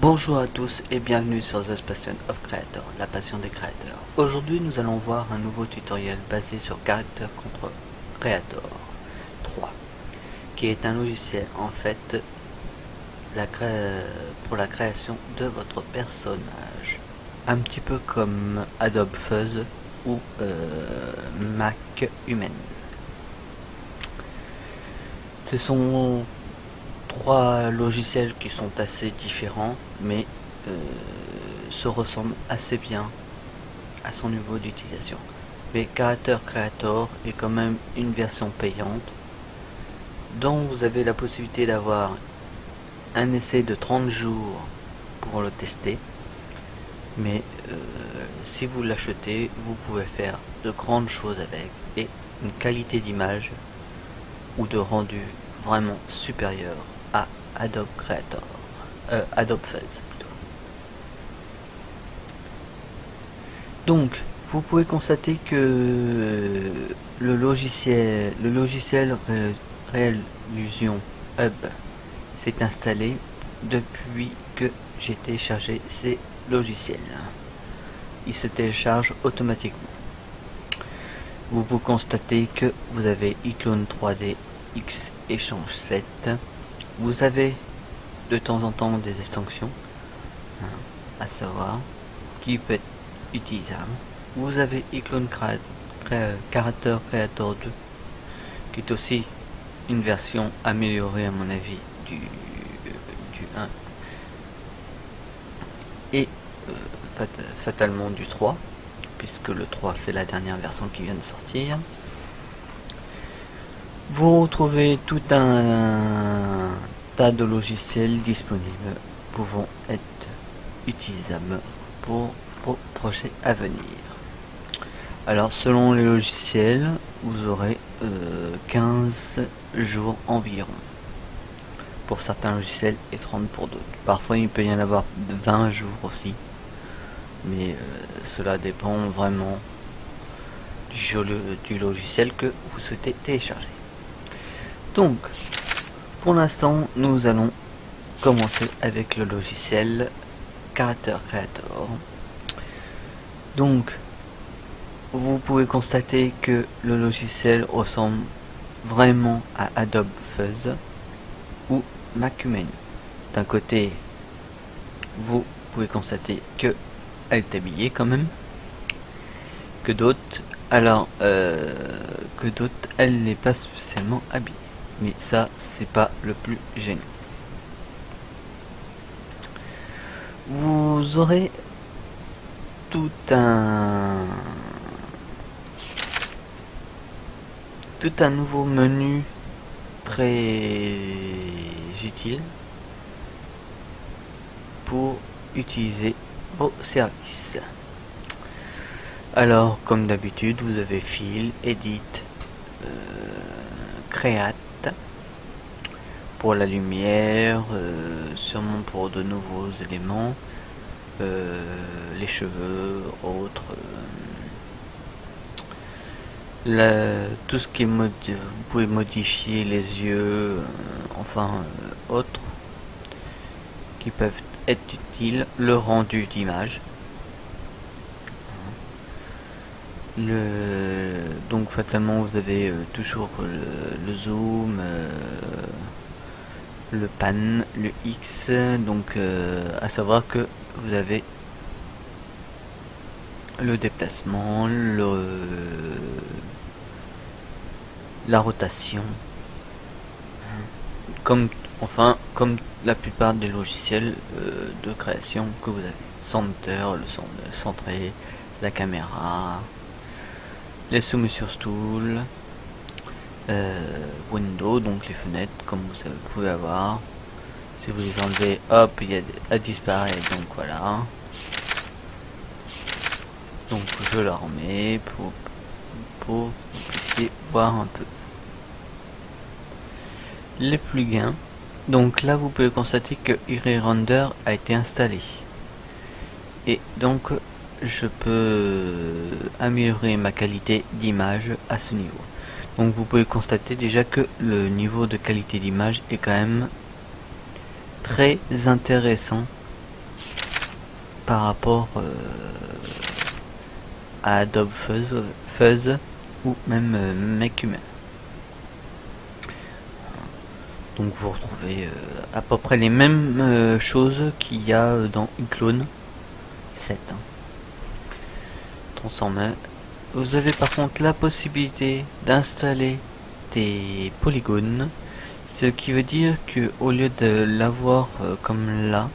Bonjour à tous et bienvenue sur The Passion of Creator, la passion des créateurs. Aujourd'hui nous allons voir un nouveau tutoriel basé sur Character Control Creator 3, qui est un logiciel en fait pour la création de votre personnage. Un petit peu comme Adobe Fuzz ou Mac Human. Ce sont trois logiciels qui sont assez différents, mais se ressemblent assez bien à son niveau d'utilisation. Mais Character Creator est quand même une version payante, dont vous avez la possibilité d'avoir un essai de 30 jours pour le tester. Mais si vous l'achetez, vous pouvez faire de grandes choses avec et une qualité d'image ou de rendu vraiment supérieure à Adobe Creator, Adobe Fuzz plutôt. Donc, vous pouvez constater que le logiciel Reallusion Hub s'est installé depuis que j'ai téléchargé ces logiciels. Il se télécharge automatiquement. Vous pouvez constater que vous avez iClone 3D X Échange 7. Vous avez de temps en temps des extensions, à savoir qui peut être utilisable. Vous avez iClone Character Creator 2, qui est aussi une version améliorée à mon avis du 1 et fatalement du 3, puisque le 3 c'est la dernière version qui vient de sortir. Vous retrouvez tout un tas de logiciels disponibles pouvant être utilisables pour vos projets à venir. Alors selon les logiciels, vous aurez 15 jours environ pour certains logiciels et 30 pour d'autres. Parfois il peut y en avoir 20 jours aussi, mais cela dépend vraiment du logiciel que vous souhaitez télécharger. Donc, pour l'instant, nous allons commencer avec le logiciel Character Creator. Donc, vous pouvez constater que le logiciel ressemble vraiment à Adobe Fuzz ou Mac Human. D'un côté, vous pouvez constater que elle est habillée quand même, que d'autres, elle n'est pas spécialement habillée. Mais ça, c'est pas le plus gênant. Vous aurez tout un nouveau menu très utile pour utiliser vos services. Alors, comme d'habitude, vous avez File, Edit, Create pour la lumière, sûrement pour de nouveaux éléments, les cheveux, autres, tout ce qui est vous pouvez modifier les yeux, autres qui peuvent être utiles, le rendu d'image. Donc fatalement vous avez toujours le zoom, le pan, le X, donc à savoir que vous avez le déplacement, la rotation, comme la plupart des logiciels de création que vous avez. Center, le centré, la caméra, les soumissions tool, window, donc les fenêtres, comme vous pouvez avoir. Si vous les enlevez, hop, elle disparaît, donc voilà. Donc je la remets pour que vous puissiez voir un peu les plugins. Donc là vous pouvez constater que Render a été installé, et donc je peux améliorer ma qualité d'image à ce niveau. Donc vous pouvez constater déjà que le niveau de qualité d'image est quand même très intéressant par rapport à Adobe Fuzz ou même Makehuman. Donc vous retrouvez à peu près les mêmes choses qu'il y a dans iClone 7. Transformer. Vous avez par contre la possibilité d'installer des polygones, ce qui veut dire que au lieu de l'avoir comme là,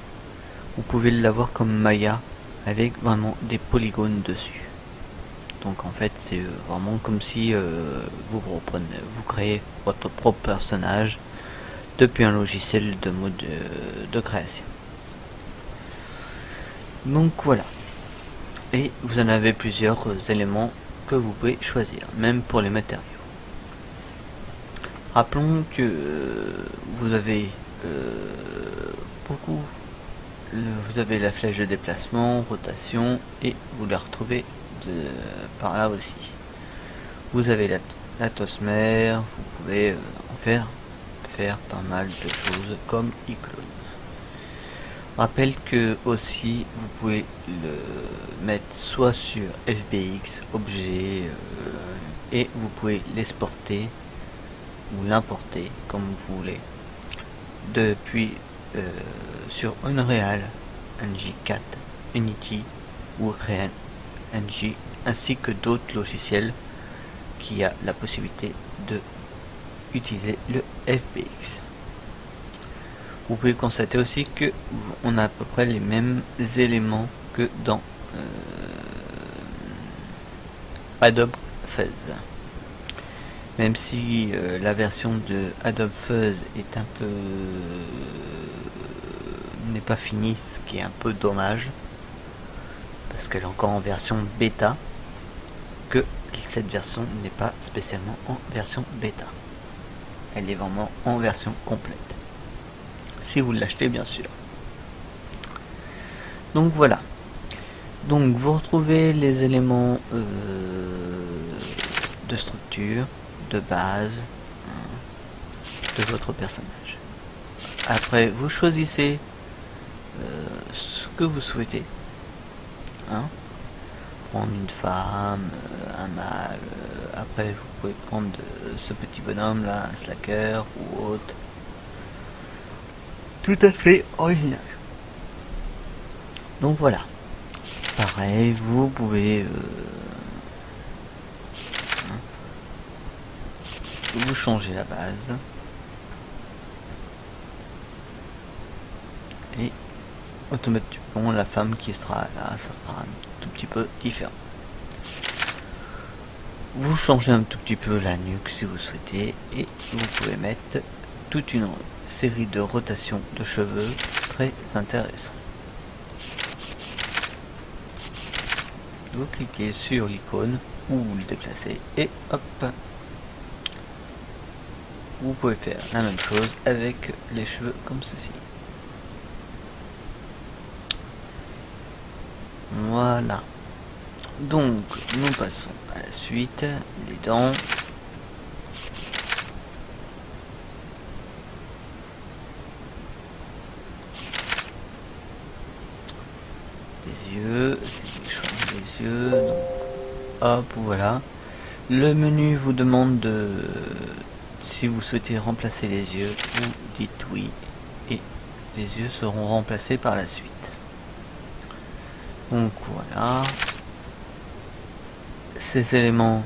vous pouvez l'avoir comme Maya avec vraiment des polygones dessus. Donc en fait c'est vraiment comme si vous créez votre propre personnage depuis un logiciel de mode de création. Donc voilà. Et vous en avez plusieurs éléments que vous pouvez choisir, même pour les matériaux. Rappelons que vous avez vous avez la flèche de déplacement, rotation, et vous la retrouvez par là aussi. Vous avez la tosmer, vous pouvez en faire pas mal de choses comme iClone. Rappelle que aussi vous pouvez le mettre soit sur FBX, objet, et vous pouvez l'exporter ou l'importer comme vous voulez depuis sur Unreal Engine 4, Unity ou Unreal Engine, ainsi que d'autres logiciels qui a la possibilité de utiliser le FBX. Vous pouvez constater aussi que on a à peu près les mêmes éléments que dans Adobe Fuzz. Même si la version de Adobe Fuzz est un peu n'est pas finie, ce qui est un peu dommage parce qu'elle est encore en version bêta, que cette version n'est pas spécialement en version bêta. Elle est vraiment en version complète. Si vous l'achetez bien sûr. Donc voilà. Donc vous retrouvez les éléments de structure, de base de votre personnage. Après vous choisissez ce que vous souhaitez. Prendre une femme, un mâle. Après vous pouvez prendre ce petit bonhomme là, un slacker ou autre. Tout à fait original. Donc voilà. Pareil, vous pouvez vous changer la base et automatiquement la femme qui sera là, ça sera un tout petit peu différent. Vous changez un tout petit peu la nuque si vous souhaitez et vous pouvez mettre toute une série de rotations de cheveux très intéressant. Vous cliquez sur l'icône ou vous le déplacez et hop, vous pouvez faire la même chose avec les cheveux comme ceci. Voilà. Donc nous passons à la suite. Les dents. Les yeux. Les yeux. Donc, hop, voilà. Le menu vous demande de si vous souhaitez remplacer les yeux, vous dites oui et les yeux seront remplacés par la suite. Donc voilà, ces éléments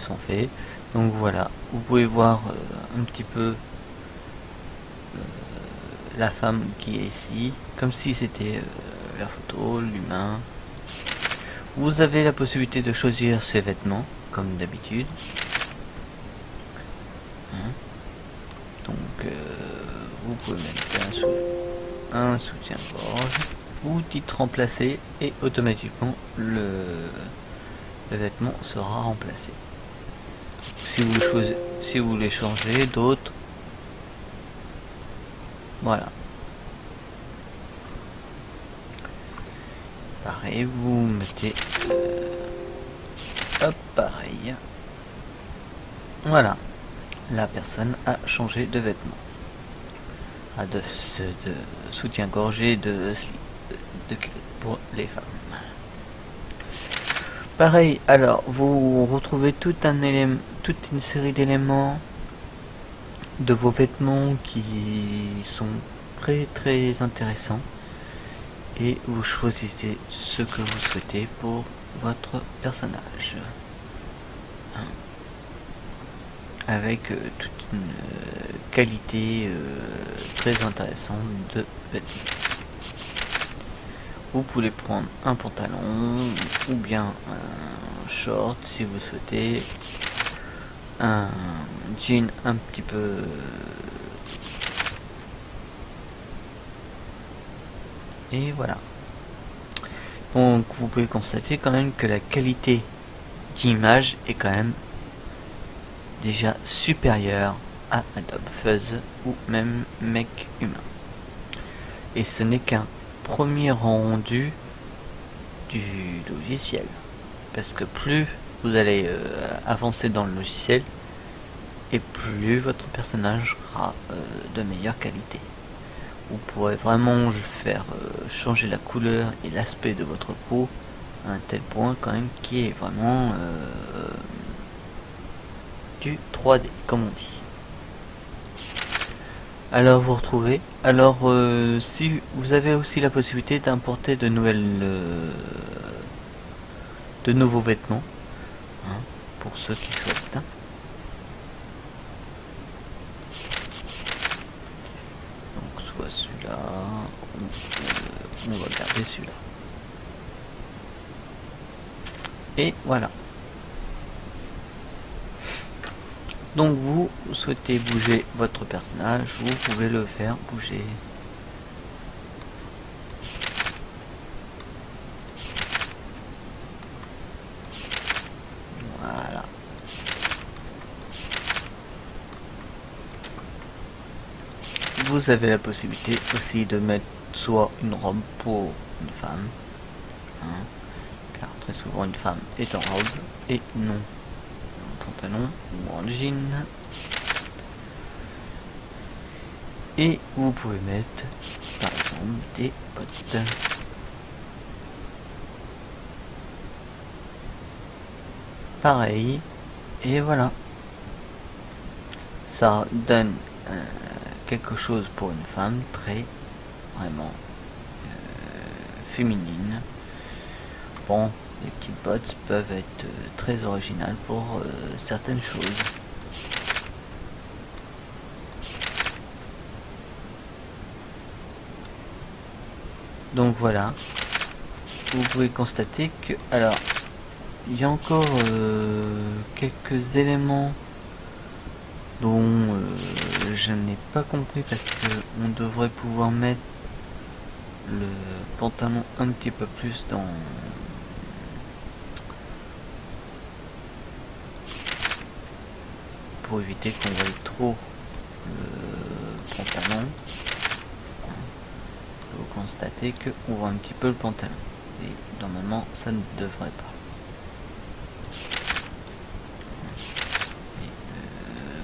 sont faits. Donc voilà, vous pouvez voir un petit peu la femme qui est ici, comme si c'était la photo, l'humain. Vous avez la possibilité de choisir ses vêtements, comme d'habitude. Donc vous pouvez mettre un soutien-gorge. Vous dites remplacer et automatiquement le vêtement sera remplacé. Si vous choisissez, si vous voulez changer d'autres, voilà. Pareil, vous mettez hop, pareil. Voilà, la personne a changé de vêtements, de soutien-gorge et de slip, de culotte. pour les femmes. Pareil, alors vous retrouvez toute une série d'éléments de vos vêtements qui sont très intéressants, et vous choisissez ce que vous souhaitez pour votre personnage, hein, avec toute une qualité très intéressante de vêtements. Vous pouvez prendre un pantalon ou bien un short si vous souhaitez, un jean un petit peu et voilà. Donc vous pouvez constater quand même que la qualité d'image est quand même déjà supérieure à Adobe Fuzz ou même Make Humain. Et ce n'est qu'un premier rendu du logiciel, parce que plus vous allez avancer dans le logiciel et plus votre personnage sera de meilleure qualité. Vous pourrez vraiment faire changer la couleur et l'aspect de votre peau à un tel point quand même qui est vraiment du 3D comme on dit. Alors vous retrouvez, alors si vous avez aussi la possibilité d'importer de nouveaux vêtements, hein, pour ceux qui souhaitent. Donc soit celui-là, ou on va garder celui-là. Et voilà. Donc vous souhaitez bouger votre personnage, vous pouvez le faire bouger. Voilà. Vous avez la possibilité aussi de mettre soit une robe pour une femme, hein, car très souvent une femme est en robe et non en pantalon ou en jean. Et vous pouvez mettre par exemple des bottes. Pareil, et voilà, ça donne quelque chose pour une femme très vraiment féminine. Bon, les petites bottes peuvent être très originales pour certaines choses. Donc voilà, vous pouvez constater que, alors, il y a encore quelques éléments dont je n'ai pas compris, parce que on devrait pouvoir mettre le pantalon un petit peu plus dans pour éviter qu'on voie trop le pantalon. Vous constatez que on voit un petit peu le pantalon et normalement ça ne devrait pas.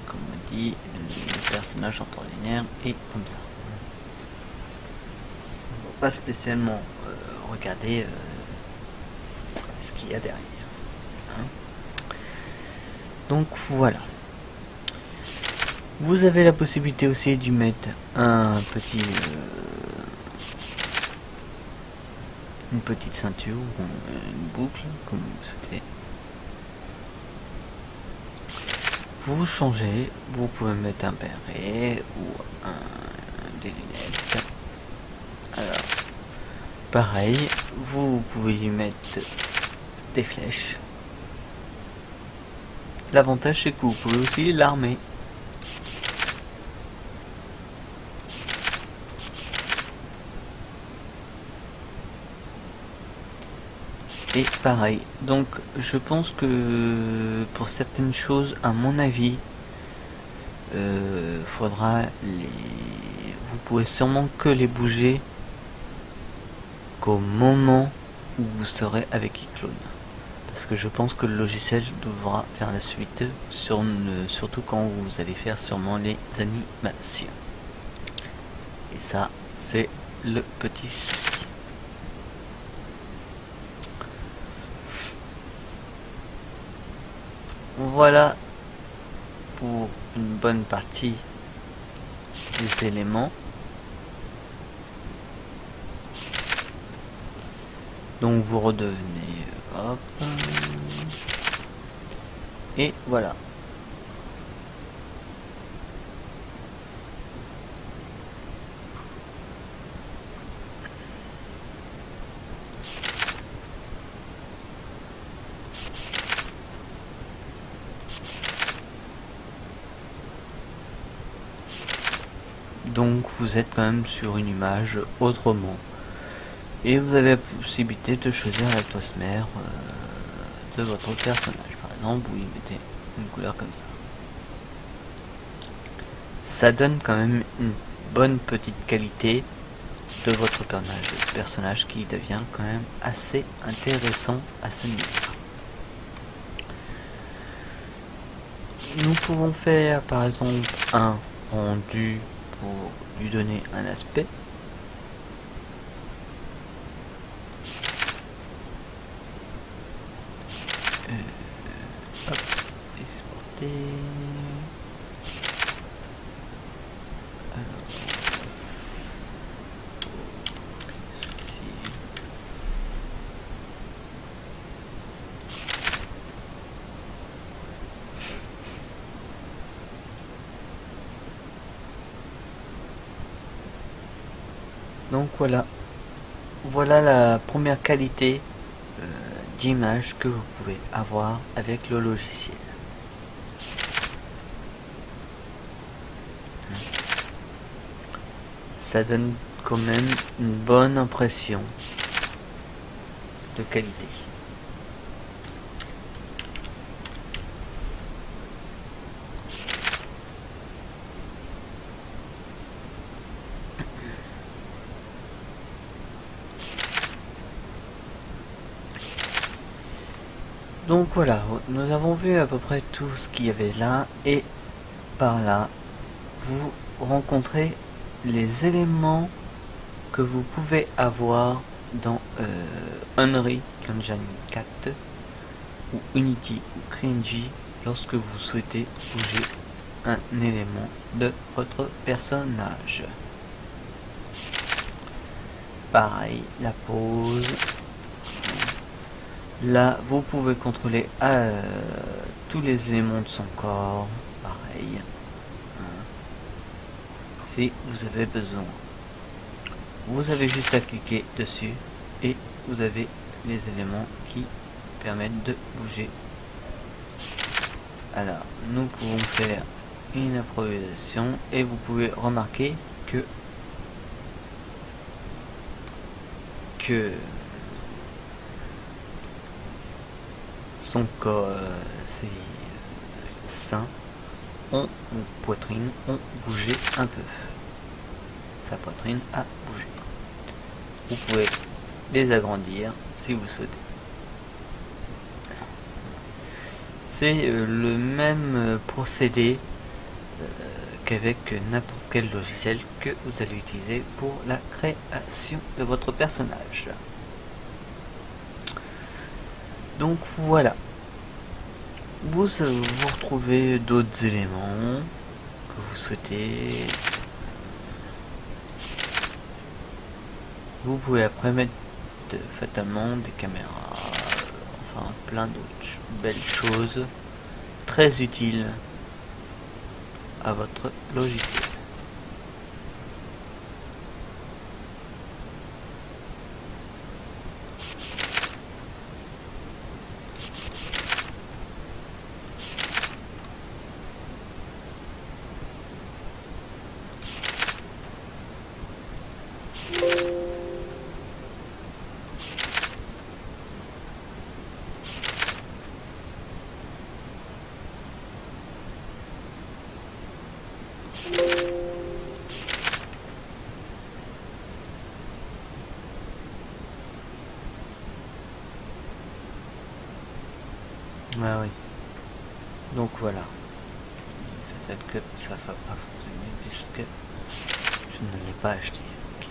Comme on dit, le personnage en temps ordinaire est comme ça. On va pas spécialement regarder ce qu'il y a derrière, hein. Donc voilà. Vous avez la possibilité aussi d'y mettre un petit une petite ceinture ou une boucle comme vous souhaitez. Vous changez, vous pouvez mettre un béret ou des lunettes. Alors, pareil, vous pouvez y mettre des flèches. L'avantage c'est que vous pouvez aussi l'armer. Et pareil, donc je pense que pour certaines choses, à mon avis, faudra vous pouvez sûrement que les bouger qu'au moment où vous serez avec iClone. Parce que je pense que le logiciel devra faire la suite, surtout quand vous allez faire sûrement les animations. Et ça, c'est le petit souci. voilà pour une bonne partie des éléments. Donc vous redevenez hop, et voilà. Donc vous êtes quand même sur une image autrement. Et vous avez la possibilité de choisir la classe mère de votre personnage. Par exemple, vous y mettez une couleur comme ça. Ça donne quand même une bonne petite qualité de votre personnage qui devient quand même assez intéressant à ce niveau. Nous pouvons faire par exemple un rendu pour lui donner un aspect. Hop, exporter. Alors, ici. Donc voilà, voilà la première qualité d'image que vous pouvez avoir avec le logiciel. Ça donne quand même une bonne impression de qualité. Donc voilà, nous avons vu à peu près tout ce qu'il y avait là, et par là, vous rencontrez les éléments que vous pouvez avoir dans Unreal Engine 4 ou Unity ou CryEngine lorsque vous souhaitez bouger un élément de votre personnage. Pareil, la pose. Là, vous pouvez contrôler tous les éléments de son corps. Pareil. Si vous avez besoin. Vous avez juste à cliquer dessus et vous avez les éléments qui permettent de bouger. Alors, nous pouvons faire une improvisation et vous pouvez remarquer que son corps, ses seins ou poitrine ont bougé un peu. Sa poitrine a bougé. Vous pouvez les agrandir si vous souhaitez. C'est le même procédé qu'avec n'importe quel logiciel que vous allez utiliser pour la création de votre personnage. Donc voilà. Vous retrouvez d'autres éléments que vous souhaitez. Vous pouvez après mettre fatalement des caméras, enfin plein d'autres belles choses très utiles à votre logiciel. Ah oui. Donc voilà. Peut-être que ça va pas fonctionner puisque je ne l'ai pas acheté. Okay.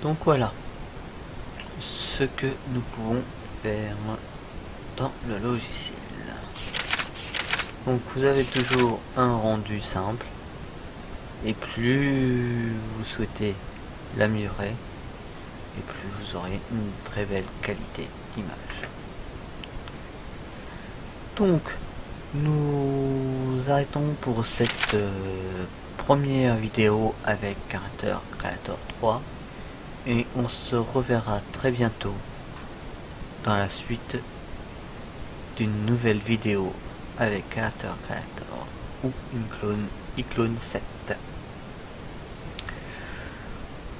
Donc voilà ce que nous pouvons faire dans le logiciel. Donc vous avez toujours un rendu simple, et plus vous souhaitez l'améliorer, et plus vous aurez une très belle qualité d'image. Donc nous arrêtons pour cette première vidéo avec Character Creator 3, et on se reverra très bientôt dans la suite d'une nouvelle vidéo avec Character Creator ou iClone 7.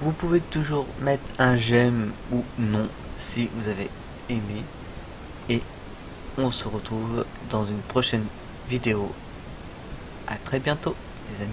Vous pouvez toujours mettre un j'aime ou non si vous avez aimé, et on se retrouve dans une prochaine vidéo. À très bientôt les amis.